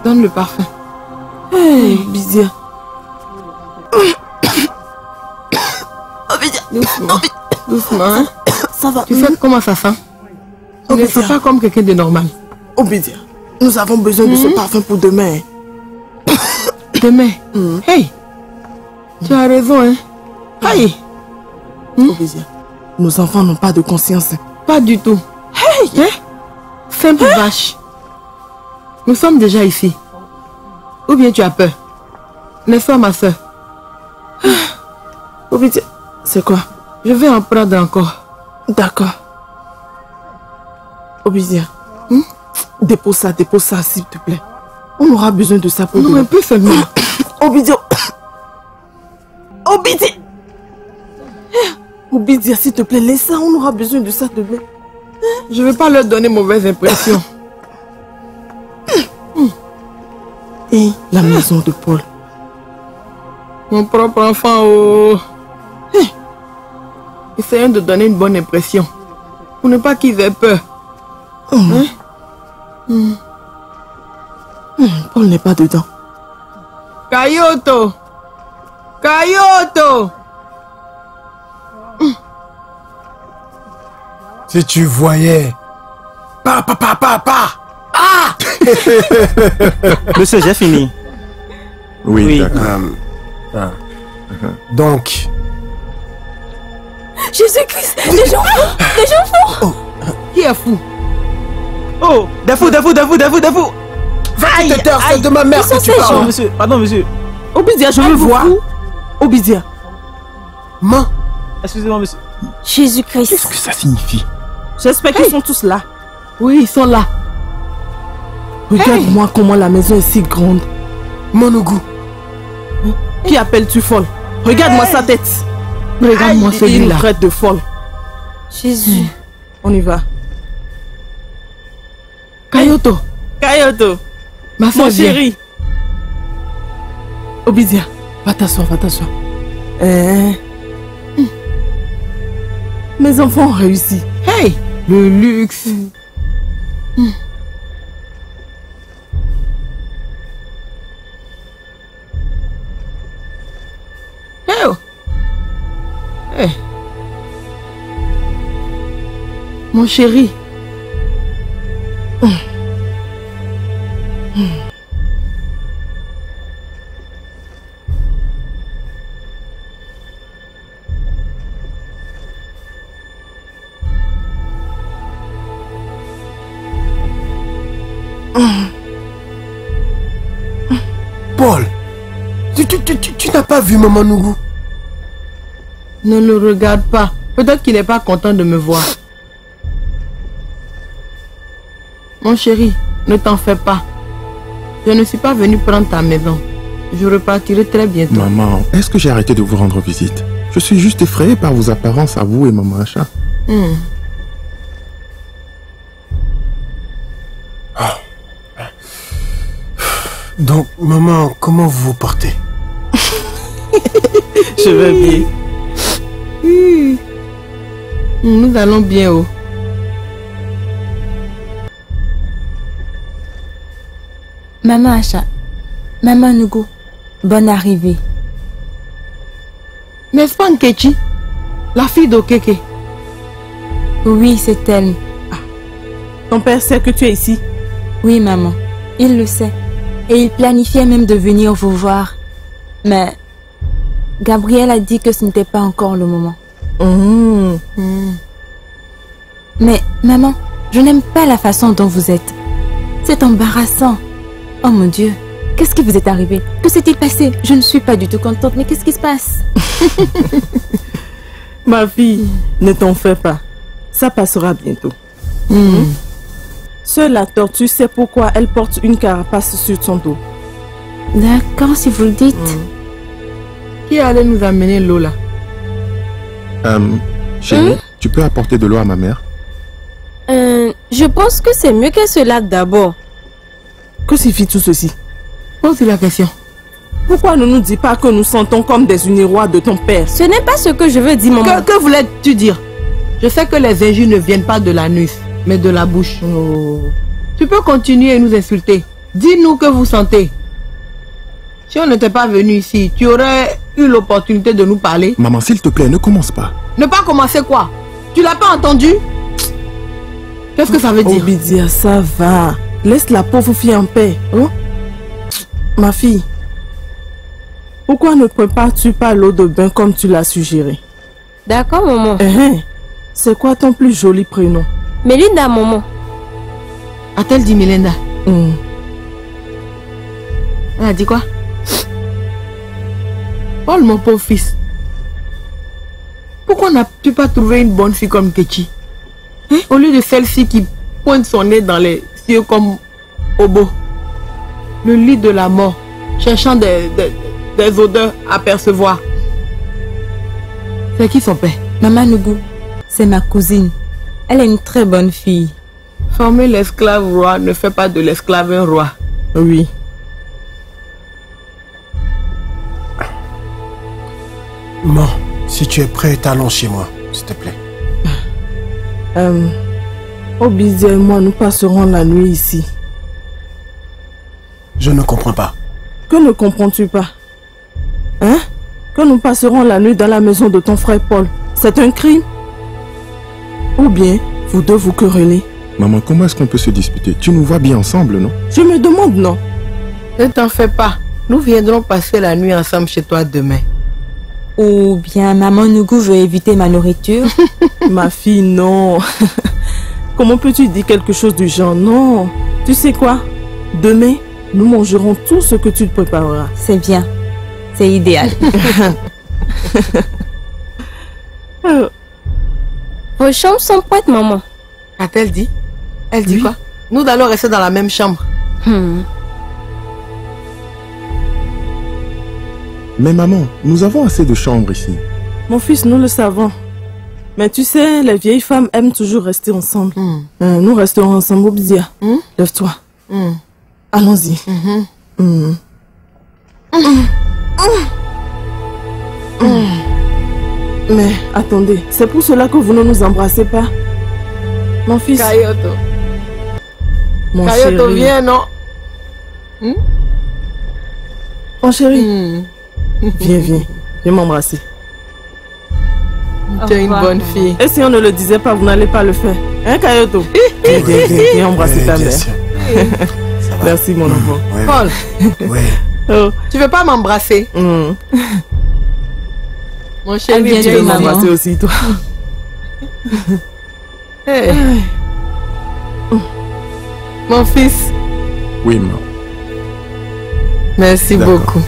Donne le parfum. Hey, Bidia. Doucement. Doucement, hein? Ça va. Tu sais comment ça sent? Tu ne sens pas comme quelqu'un de normal. Obidia, nous avons besoin de ce parfum pour demain. Demain? Hey! Tu as raison, hein? Hey! Obidia, nos enfants n'ont pas de conscience. Pas du tout. Hey! Hein? Simple vache. Nous sommes déjà ici. Ou bien tu as peur? N'est-ce pas, ma soeur? Obidia, c'est quoi? Je vais en prendre encore. D'accord. Obidia, dépose ça, s'il te plaît. On aura besoin de ça pour nous. Un peu seulement. Obidia. Obidia. Obidia, s'il te plaît, laisse ça. On aura besoin de ça demain. Je ne vais pas leur donner mauvaise impression. Et la maison de Paul. Mon propre enfant, oh. Essayons de donner une bonne impression. Pour ne pas qu'ils aient peur. Paul n'est pas dedans. Kayoto! Kayoto! Si tu voyais. Pa! Ah! Monsieur, j'ai fini. Oui, d'accord. Donc, Jésus-Christ, les gens fous. Qui est fou? Oh, des fous. va te taire, c'est de ma mère que tu parles. Pardon, monsieur. Obidia, je veux voir. Obidia. Maman. Excusez-moi, monsieur. Jésus-Christ. Qu'est-ce que ça signifie? J'espère qu'ils sont tous là. Oui, ils sont là. Regarde-moi comment la maison est si grande. Monougou. Qui appelles-tu folle? Regarde-moi sa tête. Regarde-moi celui-là. Il nous traite de folle. Jésus. On y va. Kayoto. Ma soeur, chérie. Obidia, va t'asseoir. Mes enfants ont réussi. Hey, le luxe. Hey. Mon chéri. Paul, tu n'as pas vu Maman Nougou? Ne le regarde pas. Peut-être qu'il n'est pas content de me voir. Mon chéri, ne t'en fais pas. Je ne suis pas venu prendre ta maison. Je repartirai très bientôt. Maman, est-ce que j'ai arrêté de vous rendre visite? Je suis juste effrayé par vos apparences à vous et Maman Acha. Donc, maman, comment vous vous portez? Je vais bien. Nous allons bien haut. Maman Acha, Maman Nougou, bonne arrivée. N'est-ce pas Nkechi, la fille d'Okeke? Oui, c'est elle. Ton père sait que tu es ici? Oui, maman, il le sait. Et il planifiait même de venir vous voir. Mais Gabriel a dit que ce n'était pas encore le moment. Mais maman, je n'aime pas la façon dont vous êtes. C'est embarrassant. Oh mon Dieu, qu'est-ce qui vous est arrivé? Que s'est-il passé? Je ne suis pas du tout contente, mais qu'est-ce qui se passe? Ma fille, ne t'en fais pas. Ça passera bientôt. Seule la tortue sait pourquoi elle porte une carapace sur son dos. D'accord, si vous le dites. Qui allait nous amener l'eau là? Chérie, tu peux apporter de l'eau à ma mère? Je pense que c'est mieux qu'elle se lave d'abord. Que signifie tout ceci? Pose la question. Pourquoi ne nous dis pas que nous sentons comme des unirois de ton père? Ce n'est pas ce que je veux dire, maman. Que voulais-tu dire? Je sais que les injures ne viennent pas de l'anus, mais de la bouche. Tu peux continuer et nous insulter. Dis-nous que vous sentez. Si on n'était pas venu ici, tu aurais eu l'opportunité de nous parler. Maman, s'il te plaît, ne commence pas. Ne pas commencer quoi? Tu l'as pas entendu? Qu'est-ce que ça veut dire? Obidia, ça va. Laisse la pauvre fille en paix. Ma fille, pourquoi ne prépares-tu pas l'eau de bain comme tu l'as suggéré? D'accord, maman. C'est quoi ton plus joli prénom? Melinda, maman. A-t-elle dit Melinda? Elle a dit quoi? Paul, mon pauvre fils. Pourquoi n'as-tu pas trouvé une bonne fille comme Kechi? Au lieu de celle-ci qui pointe son nez dans les cieux comme Obo. Le lit de la mort, cherchant des odeurs à percevoir. C'est qui son père? Maman Nougou, c'est ma cousine. Elle est une très bonne fille. Former l'esclave roi ne fait pas de l'esclave un roi. Oui. Maman, si tu es prête, allons chez moi, s'il te plaît. Obidia et moi, nous passerons la nuit ici. Je ne comprends pas. Que ne comprends-tu pas? Que nous passerons la nuit dans la maison de ton frère Paul. C'est un crime? Ou bien, vous deux vous querellez? Maman, comment est-ce qu'on peut se disputer? Tu nous vois bien ensemble, non? Je me demande, non? Ne t'en fais pas. Nous viendrons passer la nuit ensemble chez toi demain. Ou bien maman Nougou veut éviter ma nourriture. Ma fille, non. Comment peux-tu dire quelque chose du genre? Non. Tu sais quoi? Demain, nous mangerons tout ce que tu te prépareras. C'est bien. C'est idéal. Vos chambres sont prêtes, maman. A-t-elle dit? Elle dit quoi? Nous allons rester dans la même chambre. Mais maman, nous avons assez de chambres ici. Mon fils, nous le savons. Mais tu sais, les vieilles femmes aiment toujours rester ensemble. Nous resterons ensemble, Obidia. Lève-toi. Allons-y. Mais attendez, c'est pour cela que vous ne nous embrassez pas? Mon fils. Kayoto. Mon Kayoto, chéri. viens, non? Mon chéri. Viens, viens. Viens m'embrasser. Tu es une bonne fille. Et si on ne le disait pas, vous n'allez pas le faire. Hein, Kayoto? Viens, viens, viens, viens embrasser ta mère. Merci, mon enfant. Paul. Oh. Tu veux pas m'embrasser? Mon chéri, Tu viens veux m'embrasser aussi, toi? Hey. Mon fils. Oui, maman. Merci beaucoup.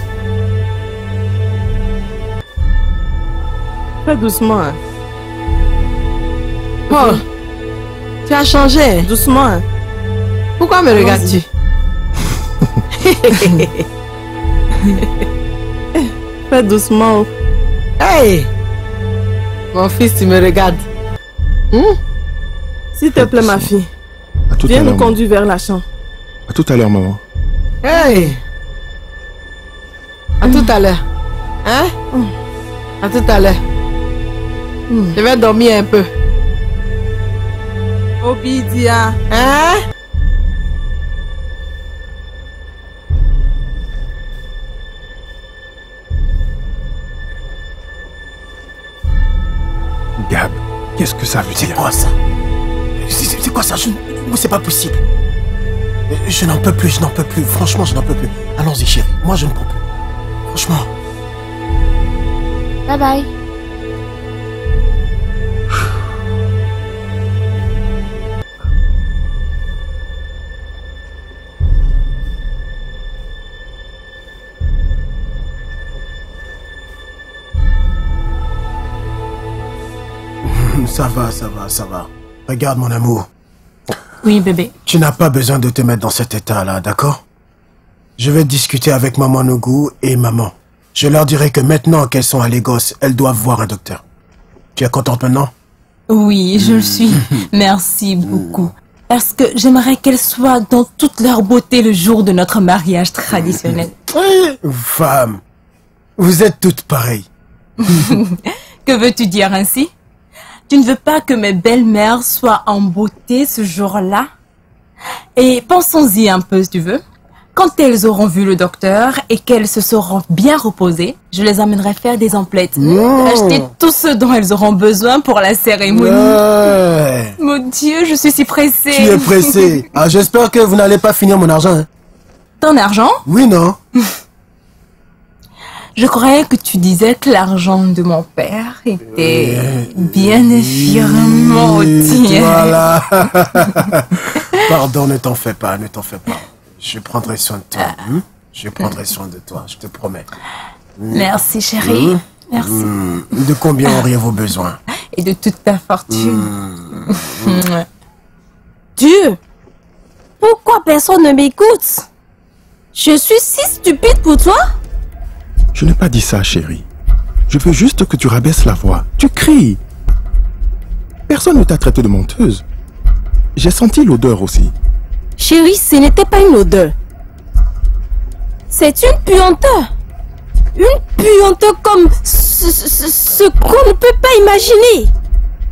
Fais doucement. Hein. Paul, tu as changé. Doucement. Hein. Pourquoi me regardes-tu? Fais doucement. Hey! Mon fils, tu me regardes. S'il te plaît, ma fille. Viens nous conduire vers la chambre. À tout à l'heure, maman. Hey! À tout à l'heure. Hein? À tout à l'heure. Je vais dormir un peu. Obidia. Hein? Gab, qu'est-ce que ça veut dire? C'est quoi ça? C'est quoi ça? C'est pas possible. Je n'en peux plus, je n'en peux plus. Franchement, je n'en peux plus. Allons-y, chérie. Moi, je ne peux plus. Franchement. Bye bye. Ça va, ça va, ça va. Regarde, mon amour. Oui, bébé. Tu n'as pas besoin de te mettre dans cet état-là, d'accord? Je vais discuter avec maman Nougou et maman. Je leur dirai que maintenant qu'elles sont à Lagos, elles doivent voir un docteur. Tu es contente maintenant? Oui, je le suis. Merci beaucoup. Parce que j'aimerais qu'elles soient dans toute leur beauté le jour de notre mariage traditionnel. Femme, vous êtes toutes pareilles. Que veux-tu dire ainsi? Tu ne veux pas que mes belles-mères soient en beauté ce jour-là? Et pensons-y un peu, si tu veux. Quand elles auront vu le docteur et qu'elles se seront bien reposées, je les amènerai faire des emplettes. Acheter tout ce dont elles auront besoin pour la cérémonie. Ouais. Mon Dieu, je suis si pressée. Tu es pressée. Ah, j'espère que vous n'allez pas finir mon argent. Hein. Ton argent? Oui, non? Je croyais que tu disais que l'argent de mon père était bien évidemment au tien. Voilà. Pardon, ne t'en fais pas, ne t'en fais pas. Je prendrai soin de toi. Je prendrai soin de toi, je te promets. Merci, chérie. Merci. De combien auriez-vous besoin? Et de toute ta fortune. Dieu! Pourquoi personne ne m'écoute? Je suis si stupide pour toi? Je n'ai pas dit ça, chérie. Je veux juste que tu rabaisses la voix. Tu cries. Personne ne t'a traité de menteuse. J'ai senti l'odeur aussi. Chérie, ce n'était pas une odeur. C'est une puanteur. Une puanteur comme ce qu'on ne peut pas imaginer.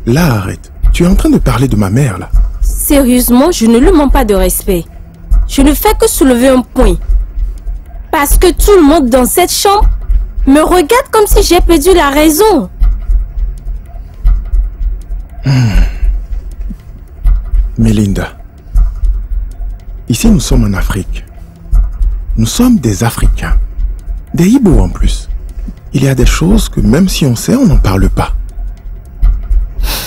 Là, arrête. Tu es en train de parler de ma mère, là. Sérieusement, je ne lui manque pas de respect. Je ne fais que soulever un point. Parce que tout le monde dans cette chambre me regarde comme si j'ai perdu la raison. Melinda, ici nous sommes en Afrique. Nous sommes des Africains. Des Ibo en plus. Il y a des choses que même si on sait, on n'en parle pas.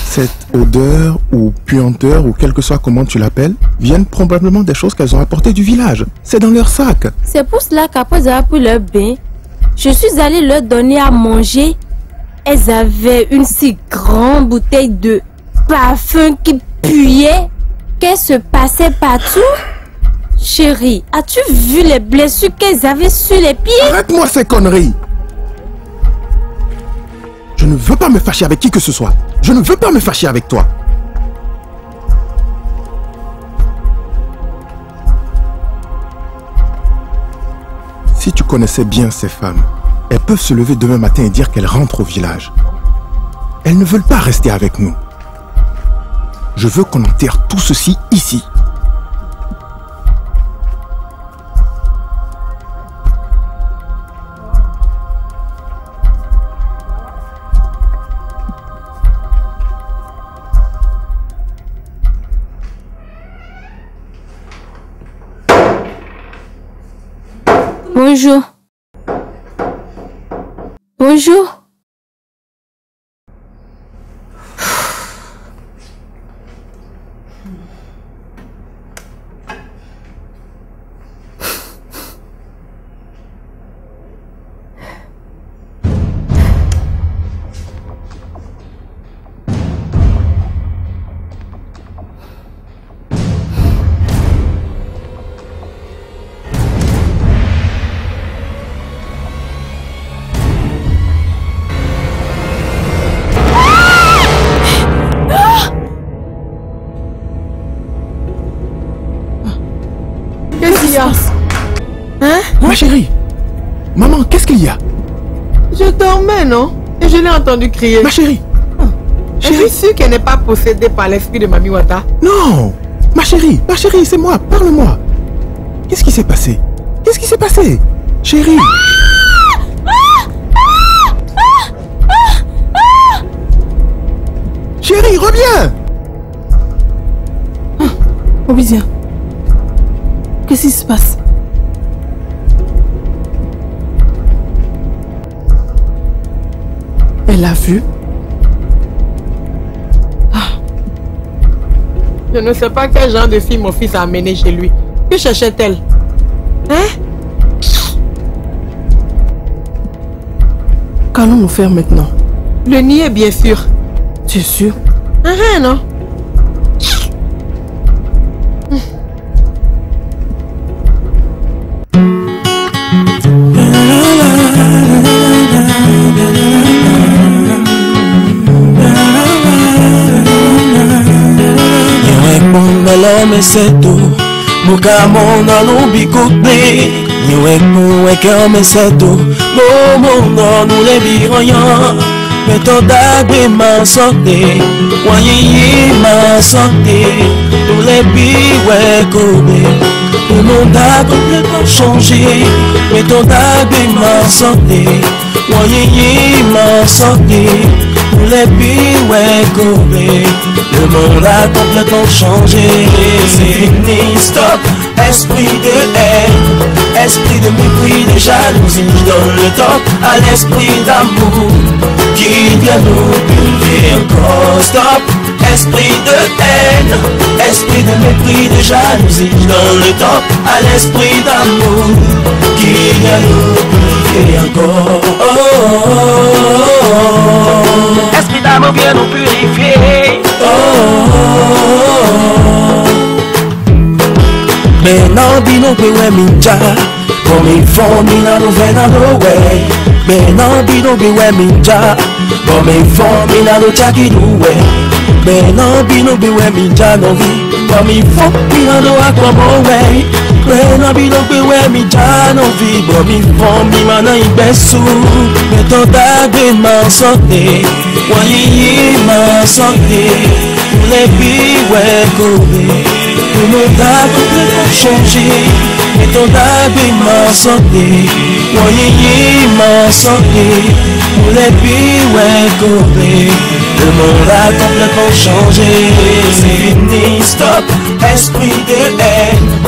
Cette odeur ou puanteur ou quel que soit comment tu l'appelles, viennent probablement des choses qu'elles ont apportées du village. C'est dans leur sac. C'est pour cela qu'après avoir pris leur bain, je suis allée leur donner à manger. Elles avaient une si grande bouteille de parfum qui puait qu'elle se passait partout. Chérie, as-tu vu les blessures qu'elles avaient sur les pieds? Arrête-moi ces conneries! Je ne veux pas me fâcher avec qui que ce soit. Je ne veux pas me fâcher avec toi. Si tu connaissais bien ces femmes, elles peuvent se lever demain matin et dire qu'elles rentrent au village. Elles ne veulent pas rester avec nous. Je veux qu'on enterre tout ceci ici. Bonjour. Bonjour. Hein? Ma chérie, maman, qu'est-ce qu'il y a? Je dormais, non? Et je l'ai entendu crier. Ma chérie. Je suis sûre qu'elle n'est pas possédée par l'esprit de Mami Wata. Non, ma chérie, c'est moi, parle-moi. Qu'est-ce qui s'est passé? Qu'est-ce qui s'est passé? Chérie. Chérie, reviens. Obizia, qu'est-ce qui se passe? Elle a vu? Je ne sais pas quel genre de fille mon fils a amené chez lui. Que cherchait-elle? Hein? Qu'allons-nous faire maintenant? Le nier, bien sûr. Tu es sûr? Non? Meseto mukamona lubikutne niweke meseto momono nulebiroya metodagbe masote wayiyi masote nulebiwekobe le monde a complètement changé metodagbe masote wayiyi masote nulebiwekobe le monde a complètement changé. C'est fini, stop. Esprit de haine, esprit de mépris, de jalousie, donne le top à l'esprit d'amour qui vient nous purifier encore. Stop. Esprit de haine, esprit de mépris, de jalousie, donne le top à l'esprit d'amour qui vient nous purifier encore. Esprit d'amour vient nous purifier. Maintenant bino bewe minja Bomi fomi na no vena no way Maintenant bino bewe minja Bomi fomi na no chaki duwe Maintenant bino bewe minja no vi Bomi fomi na no akwa mo way Maintenant bino bewe minja no vi Bomi fomi mana ibesu Meto dagbe ma sote Wayiyi ma sote Les biwe kobe le monde a complètement changé et ton habit m'a santé Moyeni m'a santé Pour les biway gobé le monde a complètement changé C'est fini, stop esprit de haine,